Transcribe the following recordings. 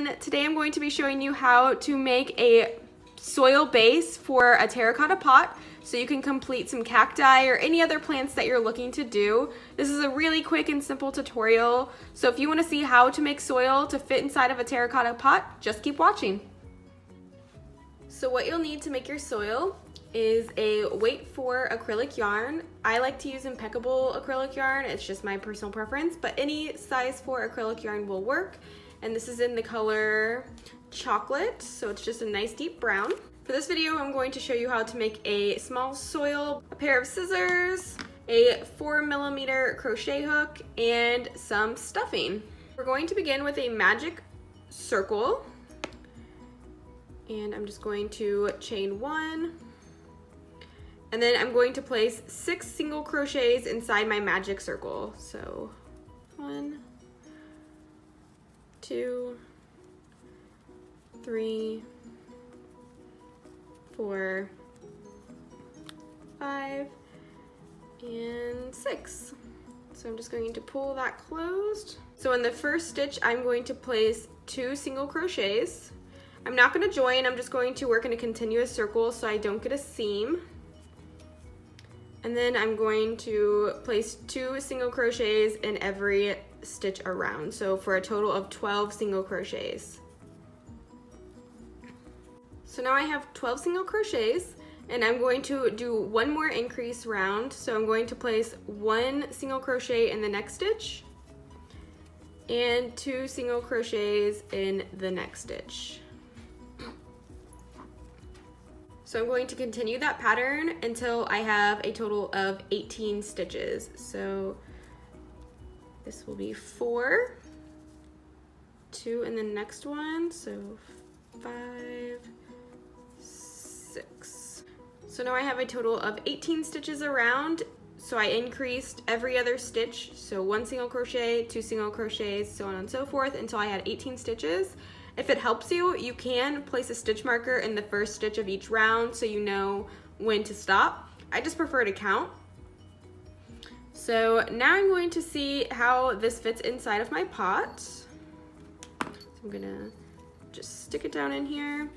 everyone. Today I'm going to be showing you how to make a soil base for a terracotta pot so you can complete some cacti or any other plants that you're looking to do. This is a really quick and simple tutorial, so if you want to see how to make soil to fit inside of a terracotta pot, just keep watching. So what you'll need to make your soil is a weight 4 acrylic yarn. I like to use impeccable acrylic yarn, it's just my personal preference, but any size 4 acrylic yarn will work. And this is in the color chocolate, so it's just a nice deep brown. For this video, I'm going to show you how to make a small soil, a pair of scissors, a 4mm crochet hook, and some stuffing. We're going to begin with a magic circle, and I'm just going to chain 1, and then I'm going to place 6 single crochets inside my magic circle. So 1, 2, 3, 4, 5, and 6. So I'm just going to pull that closed. So in the first stitch, I'm going to place 2 single crochets. I'm not going to join, I'm just going to work in a continuous circle so I don't get a seam. And then I'm going to place 2 single crochets in every stitch around, so for a total of 12 single crochets. So now I have 12 single crochets, and I'm going to do one more increase round. So I'm going to place 1 single crochet in the next stitch and 2 single crochets in the next stitch. So I'm going to continue that pattern until I have a total of 18 stitches. So this will be 4, 2 in the next one, so 5, 6. So now I have a total of 18 stitches around. So I increased every other stitch, so 1 single crochet, 2 single crochets, so on and so forth until I had 18 stitches. If it helps you, you can place a stitch marker in the first stitch of each round so you know when to stop. I just prefer to count. So now I'm going to see how this fits inside of my pot. So I'm gonna just stick it down in here.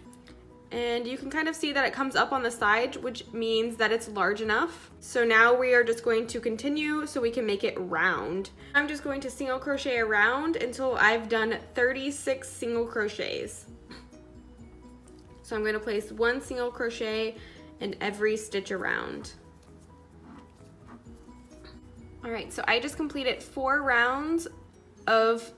And you can kind of see that it comes up on the side, which means that it's large enough. So now we are just going to continue so we can make it round. I'm just going to single crochet around until I've done 36 single crochets. So I'm going to place 1 single crochet in every stitch around. All right, so I just completed 4 rounds of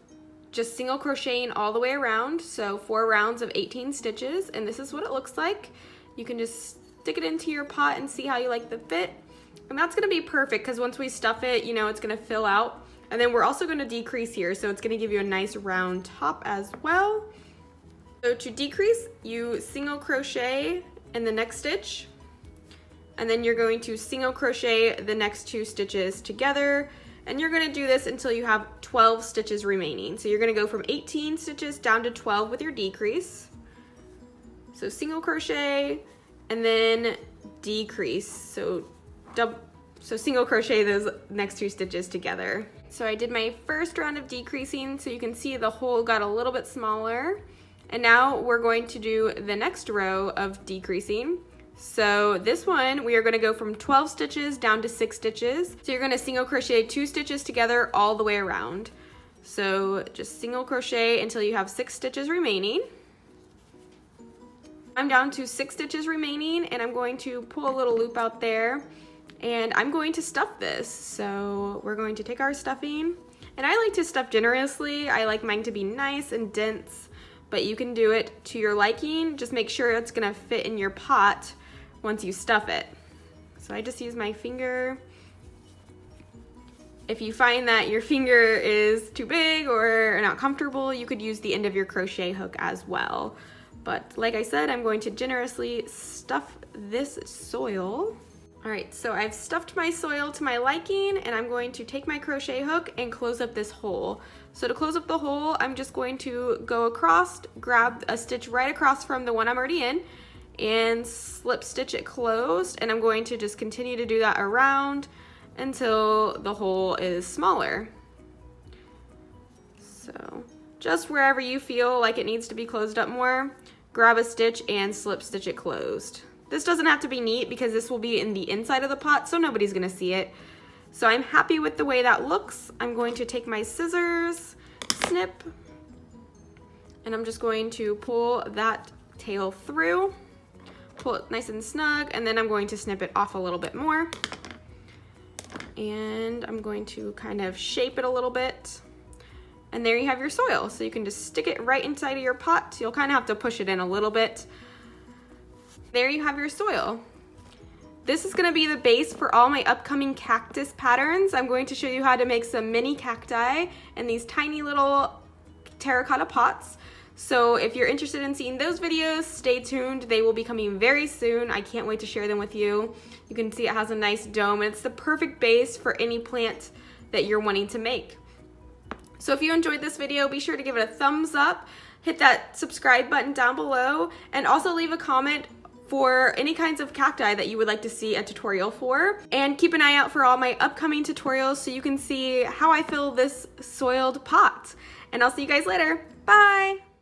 just single crocheting all the way around, so 4 rounds of 18 stitches, and this is what it looks like. You can just stick it into your pot and see how you like the fit, and that's gonna be perfect because once we stuff it, you know, it's gonna fill out, and then we're also gonna decrease here, so it's gonna give you a nice round top as well. So to decrease, you single crochet in the next stitch, and then you're going to single crochet the next 2 stitches together. And you're gonna do this until you have 12 stitches remaining. So you're gonna go from 18 stitches down to 12 with your decrease. So single crochet and then decrease. So single crochet those next 2 stitches together. So I did my first round of decreasing, so you can see the hole got a little bit smaller. And now we're going to do the next row of decreasing. So this one, we are going to go from 12 stitches down to 6 stitches. So you're going to single crochet 2 stitches together all the way around. So just single crochet until you have 6 stitches remaining. I'm down to 6 stitches remaining, and I'm going to pull a little loop out there, and I'm going to stuff this. So we're going to take our stuffing, and I like to stuff generously. I like mine to be nice and dense, but you can do it to your liking. Just make sure it's going to fit in your pot once you stuff it. So I just use my finger. If you find that your finger is too big or not comfortable, you could use the end of your crochet hook as well. But like I said, I'm going to generously stuff this soil. All right, so I've stuffed my soil to my liking, and I'm going to take my crochet hook and close up this hole. So to close up the hole, I'm just going to go across, grab a stitch right across from the one I'm already in, and slip stitch it closed, and I'm going to just continue to do that around until the hole is smaller. So just wherever you feel like it needs to be closed up more, grab a stitch and slip stitch it closed. This doesn't have to be neat because this will be in the inside of the pot, so nobody's gonna see it. So I'm happy with the way that looks. I'm going to take my scissors, snip, and I'm just going to pull that tail through, pull it nice and snug, and then I'm going to snip it off a little bit more. And I'm going to kind of shape it a little bit. And there you have your soil. So you can just stick it right inside of your pot. You'll kind of have to push it in a little bit. There you have your soil. This is gonna be the base for all my upcoming cactus patterns. I'm going to show you how to make some mini cacti in these tiny little terracotta pots. So if you're interested in seeing those videos, stay tuned. They will be coming very soon. I can't wait to share them with you. You can see it has a nice dome, and it's the perfect base for any plant that you're wanting to make. So if you enjoyed this video, be sure to give it a thumbs up, hit that subscribe button down below, and also leave a comment for any kinds of cacti that you would like to see a tutorial for. And keep an eye out for all my upcoming tutorials so you can see how I fill this soiled pot. And I'll see you guys later. Bye!